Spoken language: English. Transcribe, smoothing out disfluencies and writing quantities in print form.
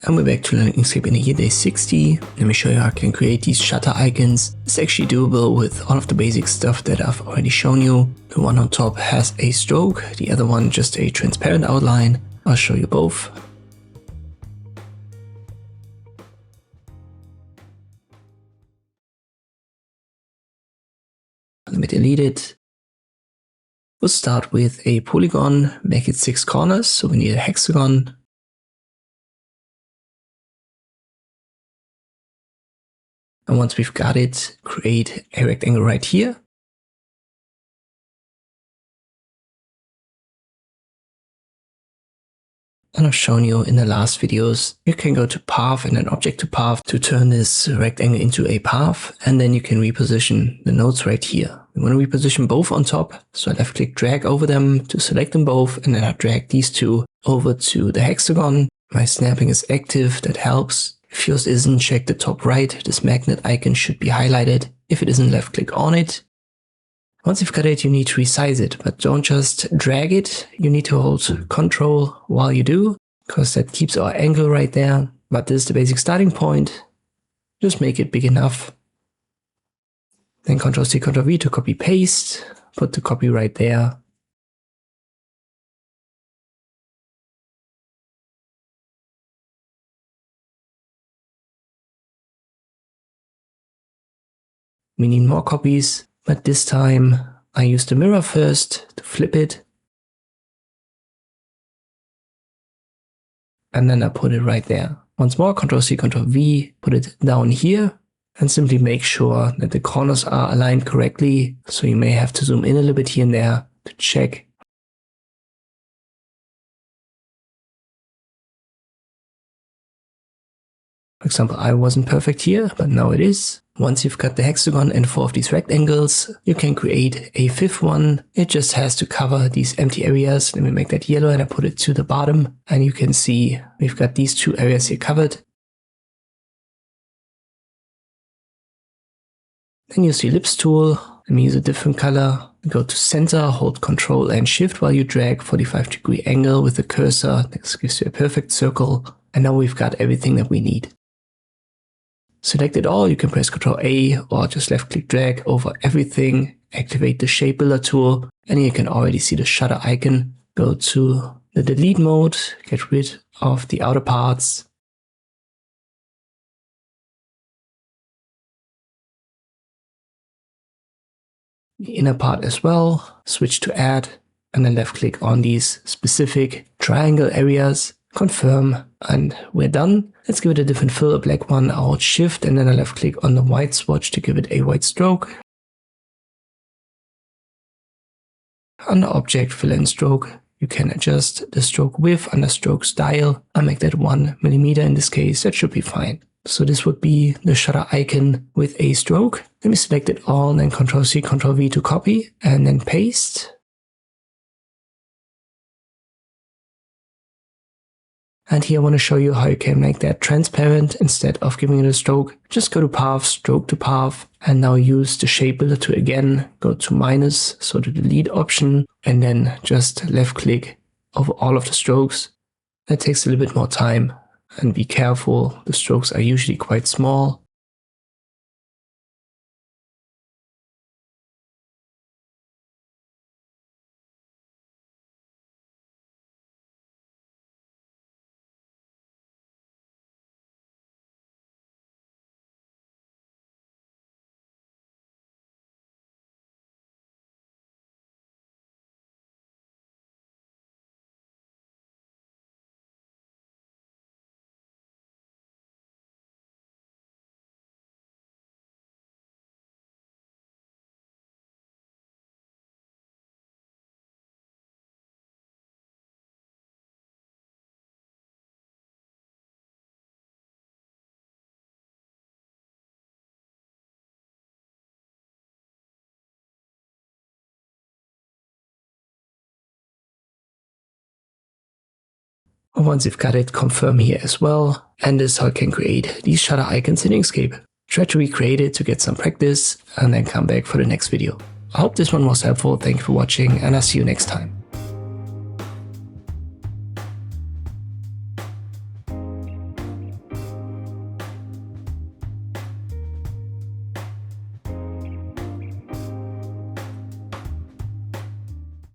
And we're back to learning Inkscape in here, day 60. Let me show you how I can create these shutter icons. It's actually doable with all of the basic stuff that I've already shown you. The one on top has a stroke, the other one just a transparent outline. I'll show you both. Let me delete it. We'll start with a polygon, make it 6 corners, so we need a hexagon. And once we've got it, create a rectangle right here. And I've shown you in the last videos, you can go to path and then object to path to turn this rectangle into a path. And then you can reposition the nodes right here. We want to reposition both on top. So I left click drag over them to select them both. And then I drag these two over to the hexagon. My snapping is active, that helps. If yours isn't, check the top right. This magnet icon should be highlighted. If it isn't, left click on it. Once you've got it, you need to resize it, but don't just drag it. You need to hold Ctrl while you do, because that keeps our angle right there. But this is the basic starting point. Just make it big enough. Then Ctrl-C, Ctrl-V to copy paste. Put the copy right there. We need more copies, but this time I use the mirror first to flip it. And then I put it right there. Once more, Ctrl-C, Ctrl-V, put it down here and simply make sure that the corners are aligned correctly. So you may have to zoom in a little bit here and there to check. For example, I wasn't perfect here, but now it is. Once you've got the hexagon and 4 of these rectangles, you can create a 5th one. It just has to cover these empty areas. Let me make that yellow and I put it to the bottom. And you can see we've got these 2 areas here covered. Then use the ellipse tool. Let me use a different color. Go to center, hold Ctrl and Shift while you drag 45-degree angle with the cursor. This gives you a perfect circle. And now we've got everything that we need. Select it all, you can press Ctrl-A or just left-click drag over everything, activate the Shape Builder tool, and you can already see the shutter icon. Go to the delete mode, get rid of the outer parts. The inner part as well, switch to add, and then left-click on these specific triangle areas. Confirm, and we're done. Let's give it a different fill, a black one. I'll hold Shift and then I left click on the white swatch to give it a white stroke. Under Object, Fill and Stroke, you can adjust the stroke width under Stroke Style. I'll make that 1 millimeter in this case. That should be fine. So this would be the shutter icon with a stroke. Let me select it all and then Ctrl-C, Ctrl-V to copy and then paste. And here I want to show you how you can make that transparent instead of giving it a stroke. Just go to Path, Stroke to Path, and now use the Shape Builder to again go to minus, so the delete option, and then just left click over all of the strokes. That takes a little bit more time, and be careful, the strokes are usually quite small. Once you've got it, confirm here as well. And this is how you can create these shutter icons in Inkscape. Try to recreate it to get some practice and then come back for the next video. I hope this one was helpful. Thank you for watching and I'll see you next time.